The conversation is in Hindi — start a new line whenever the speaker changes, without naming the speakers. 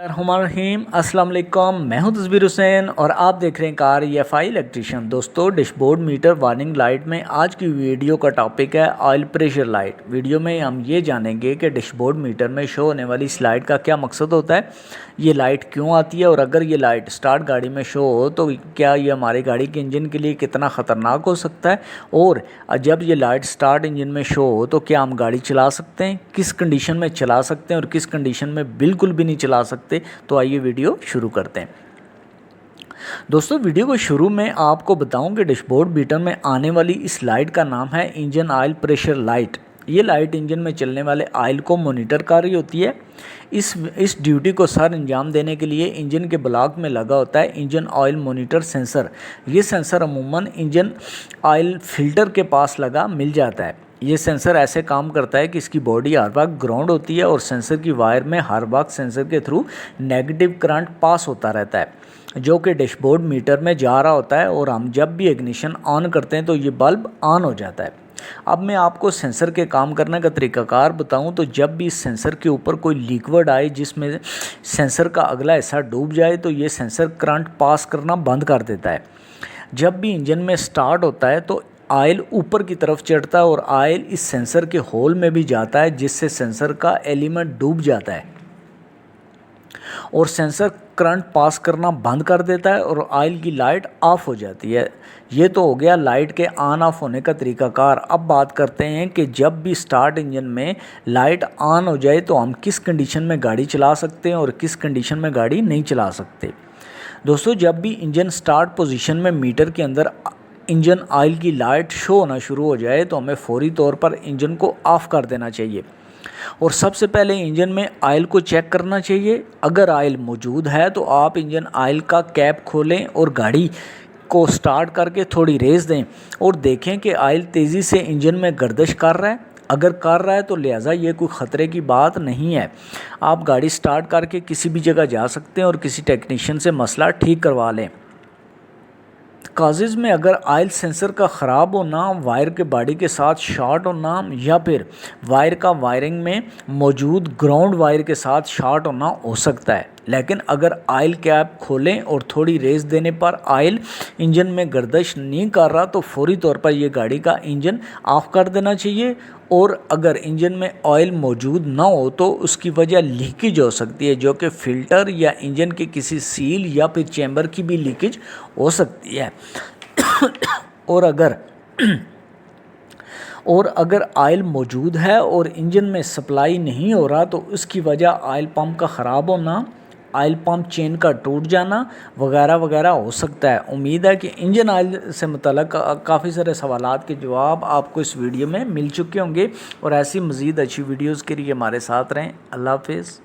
रहीम अस्सलाम वालेकुम। मैं हूं तस्वीर हुसैन और आप देख रहे हैं कार EFI इलेक्ट्रीशियन। दोस्तों, डैशबोर्ड मीटर वार्निंग लाइट में आज की वीडियो का टॉपिक है ऑयल प्रेशर लाइट। वीडियो में हम ये जानेंगे कि डैशबोर्ड मीटर में शो होने वाली इस लाइट का क्या मकसद होता है, ये लाइट क्यों आती है और अगर ये लाइट स्टार्ट गाड़ी में शो हो तो क्या ये हमारी गाड़ी के इंजन के लिए कितना ख़तरनाक हो सकता है, और जब ये लाइट स्टार्ट इंजन में शो हो तो क्या हम गाड़ी चला सकते हैं, किस कंडीशन में चला सकते हैं और किस कंडीशन में बिल्कुल भी नहीं चला सकते। तो आइए वीडियो शुरू करते हैं। दोस्तों, वीडियो को शुरू में आपको बताऊं कि डैशबोर्ड मीटर में आने वाली इस लाइट का नाम है इंजन ऑयल प्रेशर लाइट। ये लाइट इंजन में चलने वाले ऑयल को मॉनिटर कर रही होती है। इस ड्यूटी को सर अंजाम देने के लिए इंजन के ब्लॉक में लगा होता है इंजन ऑयल मॉनिटर सेंसर। ये सेंसर अमूमन इंजन ऑयल फिल्टर के पास लगा मिल जाता है। ये सेंसर ऐसे काम करता है कि इसकी बॉडी हर वक्त ग्राउंड होती है और सेंसर की वायर में हर वक्त सेंसर के थ्रू नेगेटिव करंट पास होता रहता है, जो कि डैशबोर्ड मीटर में जा रहा होता है और हम जब भी इग्निशन ऑन करते हैं तो ये बल्ब ऑन हो जाता है। अब मैं आपको सेंसर के काम करने का तरीकाकार बताऊं तो जब भी इस सेंसर के ऊपर कोई लिक्विड आए जिसमें सेंसर का अगला हिस्सा डूब जाए तो ये सेंसर करंट पास करना बंद कर देता है। जब भी इंजन में स्टार्ट होता है तो ऑयल ऊपर की तरफ चढ़ता है और ऑयल इस सेंसर के होल में भी जाता है, जिससे सेंसर का एलिमेंट डूब जाता है और सेंसर करंट पास करना बंद कर देता है और ऑयल की लाइट ऑफ हो जाती है। ये तो हो गया लाइट के ऑन ऑफ होने का तरीकाकार। अब बात करते हैं कि जब भी स्टार्ट इंजन में लाइट ऑन हो जाए तो हम किस कंडीशन में गाड़ी चला सकते हैं और किस कंडीशन में गाड़ी नहीं चला सकते। दोस्तों, जब भी इंजन स्टार्ट पोजीशन में मीटर के अंदर इंजन ऑयल की लाइट शो होना शुरू हो जाए तो हमें फौरी तौर पर इंजन को ऑफ़ कर देना चाहिए और सबसे पहले इंजन में ऑयल को चेक करना चाहिए। अगर ऑयल मौजूद है तो आप इंजन ऑयल का कैप खोलें और गाड़ी को स्टार्ट करके थोड़ी रेस दें और देखें कि ऑयल तेज़ी से इंजन में गर्दिश कर रहा है। अगर कर रहा है तो लिहाजा ये कोई ख़तरे की बात नहीं है। आप गाड़ी स्टार्ट करके किसी भी जगह जा सकते हैं और किसी टेक्नीशियन से मसला ठीक करवा लें। काजेज़ में अगर ऑयल सेंसर का ख़राब होना, वायर के बॉडी के साथ शॉर्ट होना या फिर वायर का वायरिंग में मौजूद ग्राउंड वायर के साथ शॉर्ट होना हो सकता है। लेकिन अगर ऑयल कैप खोलें और थोड़ी रेस देने पर ऑयल इंजन में गर्दिश नहीं कर रहा तो फौरी तौर पर यह गाड़ी का इंजन ऑफ कर देना चाहिए। और अगर इंजन में ऑयल मौजूद ना हो तो उसकी वजह लीकेज हो सकती है, जो कि फ़िल्टर या इंजन के किसी सील या फिर चैम्बर की भी लीकेज हो सकती है। और अगर ऑयल मौजूद है और इंजन में सप्लाई नहीं हो रहा तो उसकी वजह ऑयल पंप का ख़राब होना, ऑयल पंप चेन का टूट जाना वगैरह वगैरह हो सकता है। उम्मीद है कि इंजन ऑयल से मुतल्लिक़ काफ़ी सारे सवालात के जवाब आपको इस वीडियो में मिल चुके होंगे और ऐसी मज़ीद अच्छी वीडियोज़ के लिए हमारे साथ रहें। अल्लाह हाफ़िज़।